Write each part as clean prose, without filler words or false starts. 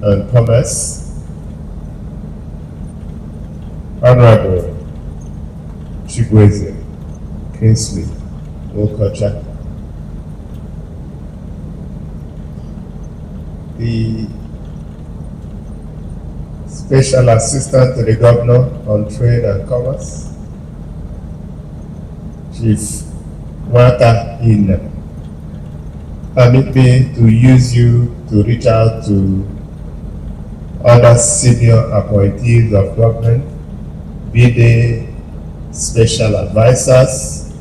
and Commerce, Honorable Chigweze Kingsley Okocha, the Special Assistant to the Governor on Trade and Commerce, Chief Waka Inem. Permit me to use you to reach out to other senior appointees of government, be they special advisors,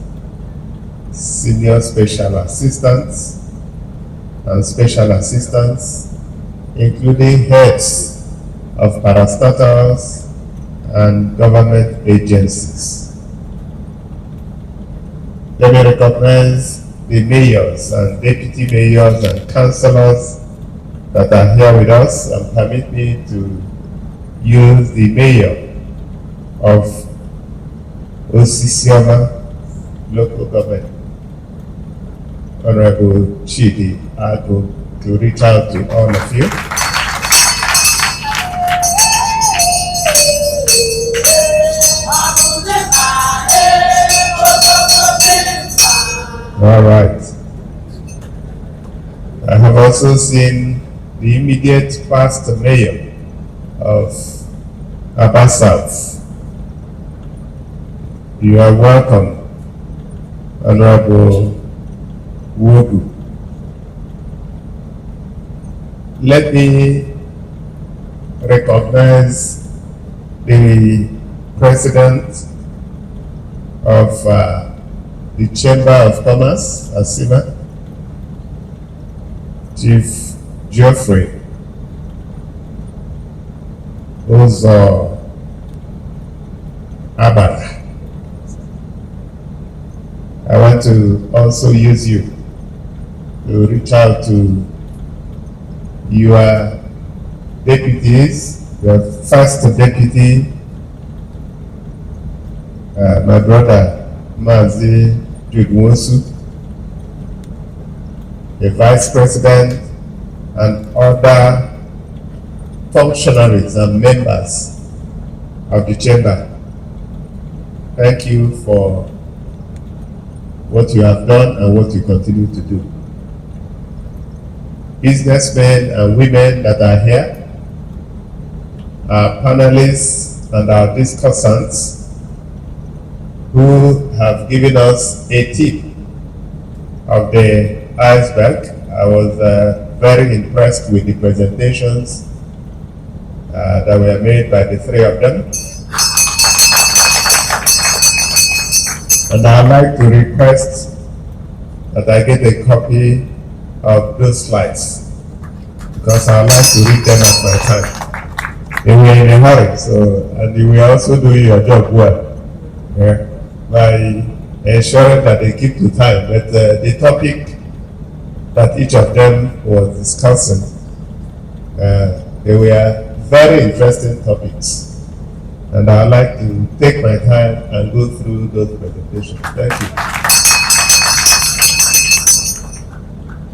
senior special assistants, and special assistants, including heads of parastatals and government agencies. Let me recognize the mayors and deputy mayors and councillors that are here with us, and permit me to use the mayor of Osisioma local government, Honorable Chidi Ago, to reach out to all of you. All right. I have also seen the immediate past mayor of Aba South. You are welcome, Honorable Wogu. Let me recognize the President of the Chamber of Commerce, Asima, Chief Geoffrey Ozo Abara. I want to also use you to reach out to your deputies, your first deputy, my brother Mazi Judwosu, the Vice President, and other functionaries and members of the Chamber. Thank you for what you have done and what you continue to do. Businessmen and women that are here, our panelists and our discussants who have given us a tip of the iceberg. I was very impressed with the presentations that were made by the three of them. And I'd like to request that I get a copy of those slides, because I'd like to read them at my time. They were in a hurry, and you were also doing your job well, by ensuring that they keep to time. But the topic that each of them was discussing, they were very interesting topics. And I'd like to take my time and go through those presentations. Thank you.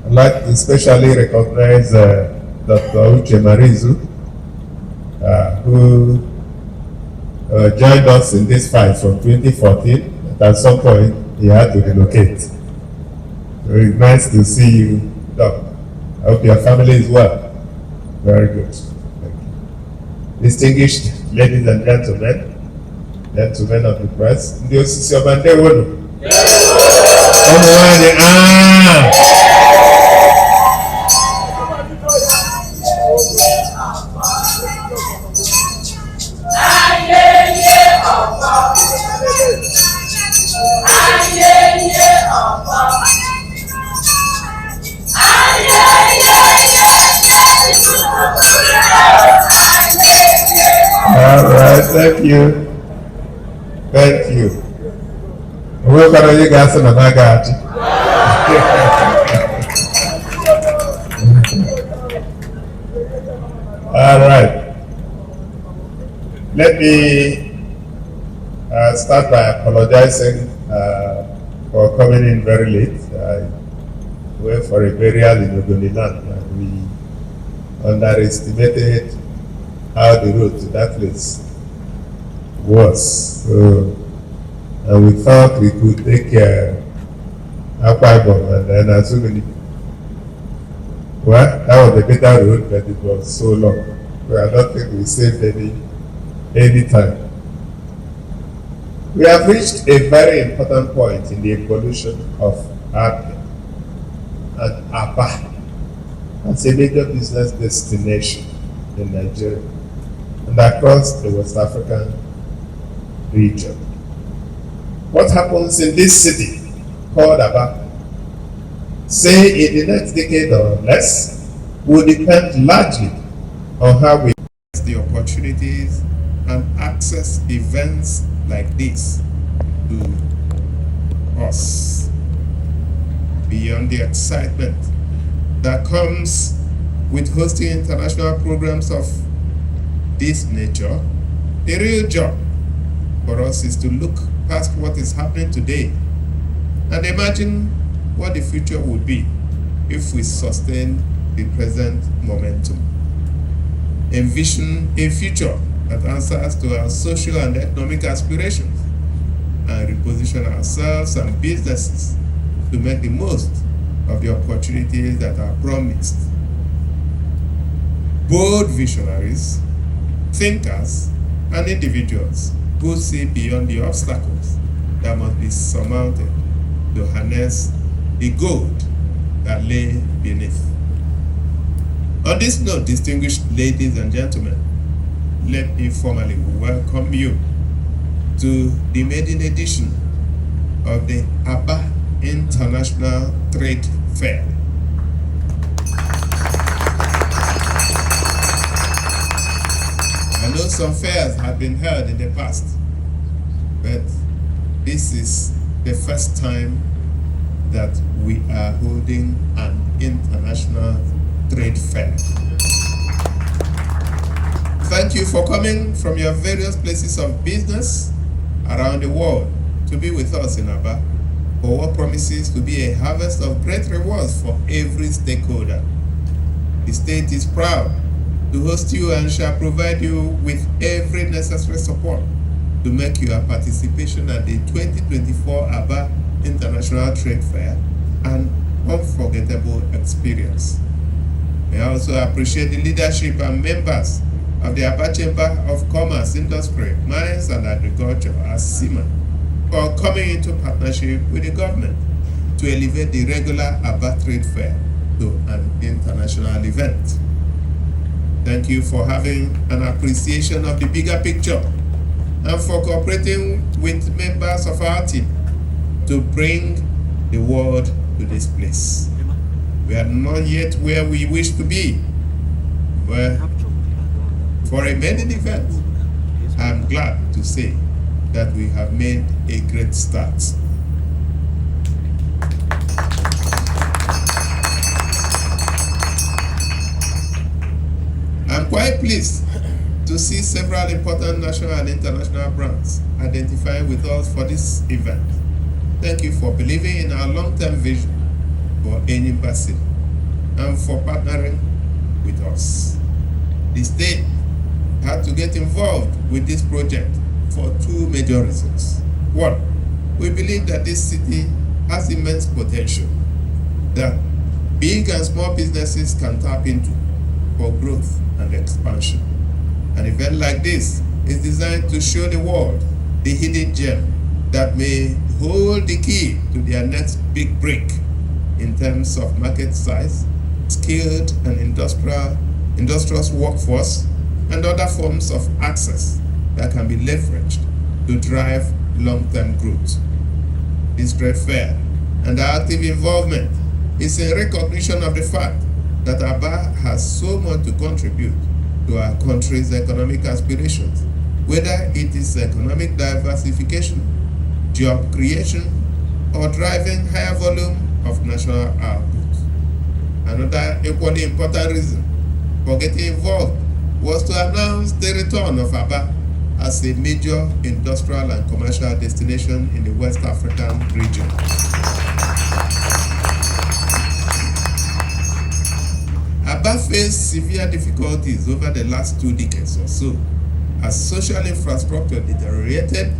I'd like to especially recognize Dr. Uche Marizu, who joined us in this fight from 2014. At some point, he had to relocate. So it's nice to see you, Doc. I hope your family is well. Very good. Thank you. Distinguished ladies and gentlemen of the press, ndị osisi ọba ndewo nụ. Ụmụ nwanyị, All right, thank you. Thank you. We're going to get some of that. All right. Let me start by apologizing for coming in very late. I went for a burial in Ogoniland. We underestimated how the road to that place was. So, and we thought we could take Akwa Ibom and then Azumili. Well, that was a better road, but it was so long. So I don't think we saved any time. We have reached a very important point in the evolution of Abia and Aba as a major business destination in Nigeria and across the West African region. What happens in this city called Aba, say in the next decade or less, will depend largely on how we the opportunities and access events like this to us. Beyond the excitement that comes with hosting international programs of this nature, the real job for us is to look past what is happening today and imagine what the future would be if we sustain the present momentum. Envision a future that answers to our social and economic aspirations and reposition ourselves and businesses to make the most of the opportunities that are promised. Bold visionaries, thinkers, and individuals who see beyond the obstacles that must be surmounted to harness the gold that lay beneath. On this note, distinguished ladies and gentlemen, let me formally welcome you to the maiden edition of the Aba International Trade Fair. I know some fairs have been held in the past, but this is the first time that we are holding an international trade fair. Thank you for coming from your various places of business around the world to be with us in Aba for what promises to be a harvest of great rewards for every stakeholder. The state is proud to host you and shall provide you with every necessary support to make your participation at the 2024 Aba International Trade Fair an unforgettable experience. We also appreciate the leadership and members of the Aba Chamber of Commerce, Industry, Mines and Agriculture as CIMA for coming into partnership with the government to elevate the regular Aba Trade Fair to an international event. Thank you for having an appreciation of the bigger picture and for cooperating with members of our team to bring the world to this place. We are not yet where we wish to be, but for a maiden event, I am glad to say that we have made a great start. I'm quite pleased to see several important national and international brands identifying with us for this event. Thank you for believing in our long-term vision for Enyimba City and for partnering with us. The state had to get involved with this project for two major reasons. One, we believe that this city has immense potential that big and small businesses can tap into for growth and expansion. An event like this is designed to show the world the hidden gem that may hold the key to their next big break in terms of market size, skilled and industrious workforce, and other forms of access that can be leveraged to drive long-term growth. This trade fair and our active involvement is a recognition of the fact that Aba has so much to contribute to our country's economic aspirations, whether it is economic diversification, job creation, or driving higher volume of national output. Another equally important reason for getting involved was to announce the return of Aba as a major industrial and commercial destination in the West African region. Aba Aba faced severe difficulties over the last 2 decades or so as social infrastructure deteriorated,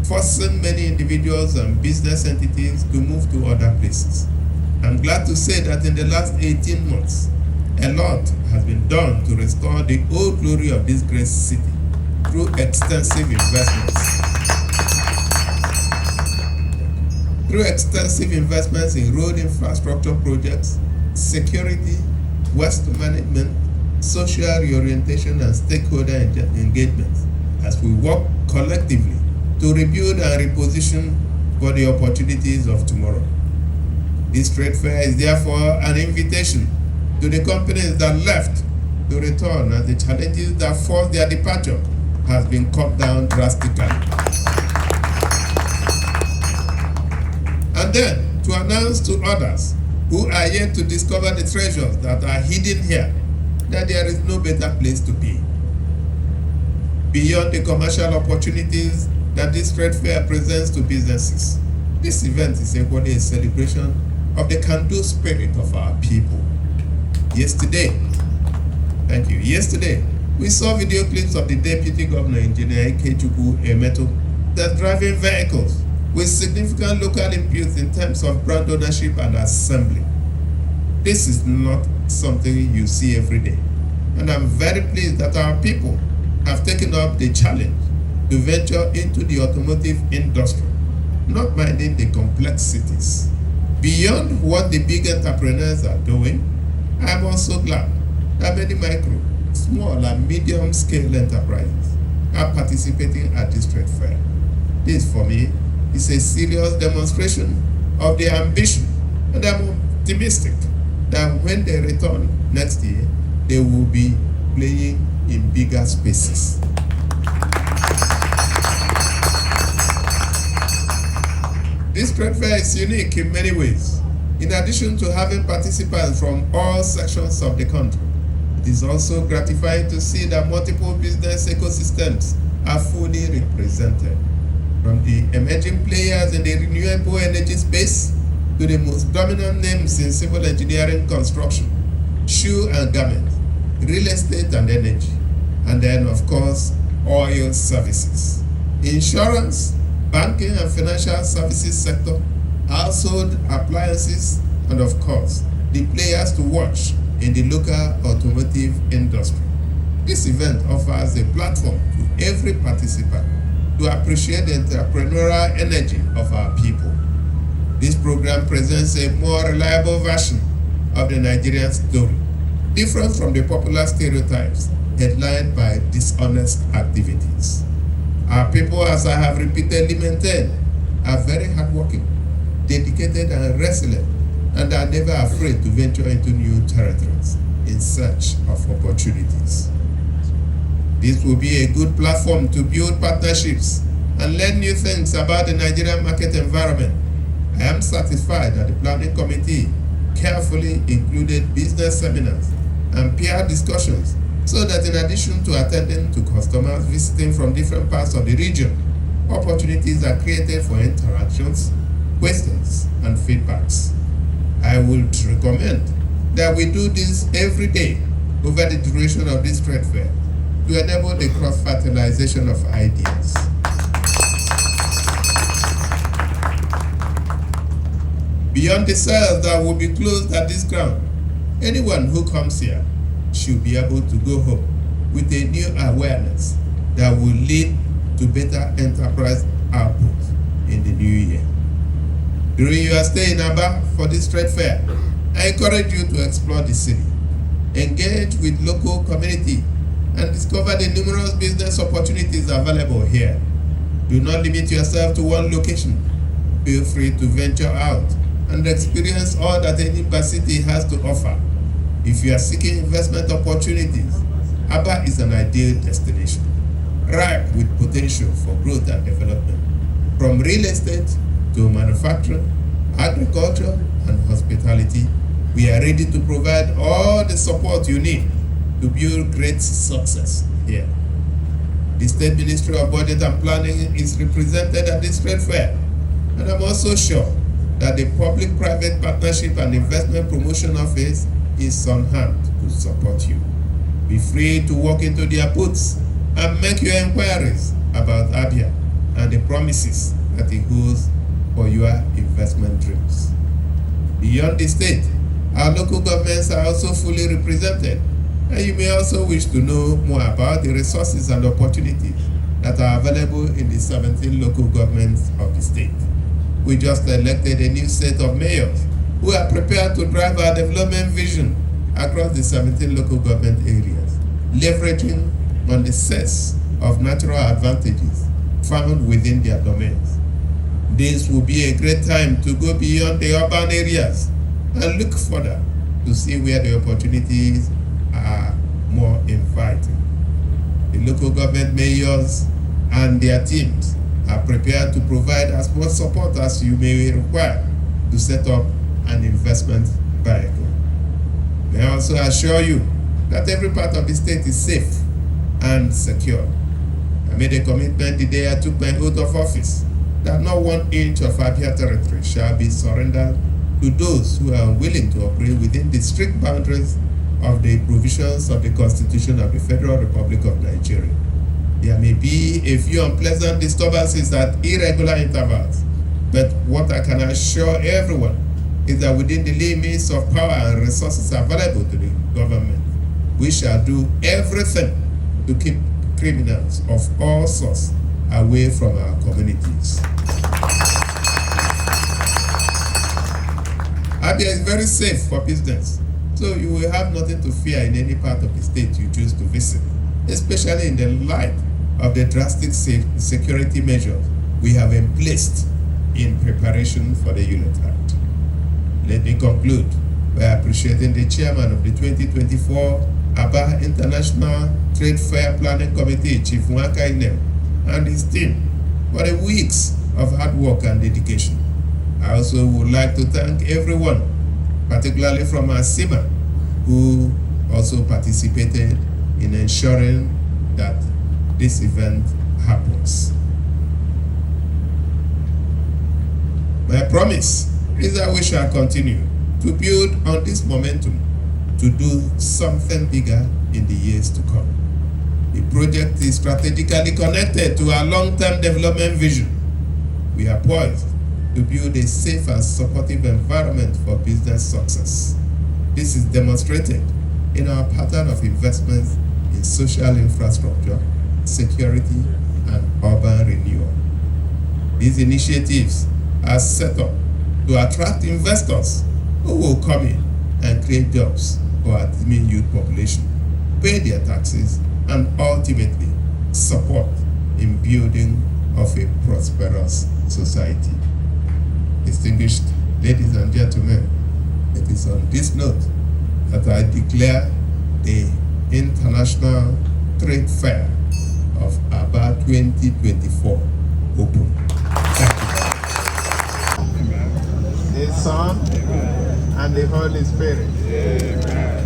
forcing many individuals and business entities to move to other places. I'm glad to say that in the last 18 months, a lot has been done to restore the old glory of this great city through extensive investments. Through extensive investments in road infrastructure projects, security, waste management, social reorientation, and stakeholder engagement, as we work collectively to rebuild and reposition for the opportunities of tomorrow. This trade fair is therefore an invitation to the companies that left to return, as the challenges that forced their departure has been cut down drastically. And then to announce to others who are yet to discover the treasures that are hidden here that there is no better place to be. Beyond the commercial opportunities that this trade fair presents to businesses, this event is equally a celebration of the can-do spirit of our people. Yesterday, we saw video clips of the Deputy Governor, Engineer Ikechukwu Emeto, that's driving vehicles with significant local inputs in terms of brand ownership and assembly. This is not something you see every day, and I'm very pleased that our people have taken up the challenge to venture into the automotive industry, not minding the complexities. Beyond what the big entrepreneurs are doing, I'm also glad that many micro, small, and medium-scale enterprises are participating at this trade fair. This, for me, is a serious demonstration of their ambition, and I'm optimistic that when they return next year, they will be playing in bigger spaces. This trade fair is unique in many ways. In addition to having participants from all sections of the country, it is also gratifying to see that multiple business ecosystems are fully represented. From the emerging players in the renewable energy space to the most dominant names in civil engineering, construction, shoe and garment, real estate and energy, and then of course, oil services, insurance, banking and financial services sector, household appliances, and of course, the players to watch in the local automotive industry. This event offers a platform to every participant to appreciate the entrepreneurial energy of our people. This program presents a more reliable version of the Nigerian story, different from the popular stereotypes headlined by dishonest activities. Our people, as I have repeatedly maintained, are very hardworking, dedicated and resilient, and are never afraid to venture into new territories in search of opportunities. This will be a good platform to build partnerships and learn new things about the Nigerian market environment. I am satisfied that the planning committee carefully included business seminars and peer discussions so that in addition to attending to customers visiting from different parts of the region, opportunities are created for interactions, questions, and feedbacks. I would recommend that we do this every day over the duration of this trade fair to enable the cross-fertilization of ideas. Beyond the cells that will be closed at this ground, anyone who comes here should be able to go home with a new awareness that will lead to better enterprise output in the new year. During your stay in Aba for this trade fair, I encourage you to explore the city, engage with local community, and discover the numerous business opportunities available here. Do not limit yourself to one location. Feel free to venture out and experience all that any city has to offer. If you are seeking investment opportunities, Aba is an ideal destination, ripe with potential for growth and development. From real estate to manufacturing, agriculture, and hospitality, we are ready to provide all the support you need to build great success here. The State Ministry of Budget and Planning is represented at this trade fair, and I'm also sure that the Public-Private Partnership and Investment Promotion Office is on hand to support you. Be free to walk into their booths and make your inquiries about Abia and the promises that it holds for your investment dreams. Beyond the state, our local governments are also fully represented, and you may also wish to know more about the resources and opportunities that are available in the 17 local governments of the state. We just elected a new set of mayors who are prepared to drive our development vision across the 17 local government areas, leveraging on the sets of natural advantages found within their domains. This will be a great time to go beyond the urban areas and look further to see where the opportunities are more inviting. The local government mayors and their teams are prepared to provide as much support as you may require to set up an investment vehicle. May I also assure you that every part of the state is safe and secure. I made a commitment the day I took my oath of office that not 1 inch of Abia territory shall be surrendered to those who are willing to operate within the strict boundaries of the provisions of the Constitution of the Federal Republic of Nigeria. There may be a few unpleasant disturbances at irregular intervals, but what I can assure everyone is that within the limits of power and resources available to the government, we shall do everything to keep criminals of all sorts away from our communities. Abia is very safe for business, so you will have nothing to fear in any part of the state you choose to visit, especially in the light of the drastic security measures we have placed in preparation for the Unit Act. Let me conclude by appreciating the chairman of the 2024 Aba International Trade Fair Planning Committee, Chief Nwaka Inem, and his team for the weeks of hard work and dedication. I also would like to thank everyone, particularly from ASIMA, who also participated in ensuring that this event happens. My promise is that we shall continue to build on this momentum to do something bigger in the years to come. The project is strategically connected to our long-term development vision. We are poised to build a safe and supportive environment for business success. This is demonstrated in our pattern of investments in social infrastructure, security, and urban renewal. These initiatives are set up to attract investors who will come in and create jobs for our teeming youth population, pay their taxes, and ultimately support in building of a prosperous society. Distinguished ladies and gentlemen, it is on this note that I declare the International Trade Fair of Aba 2024 open. Thank you very much. The Son and the Holy Spirit. Amen.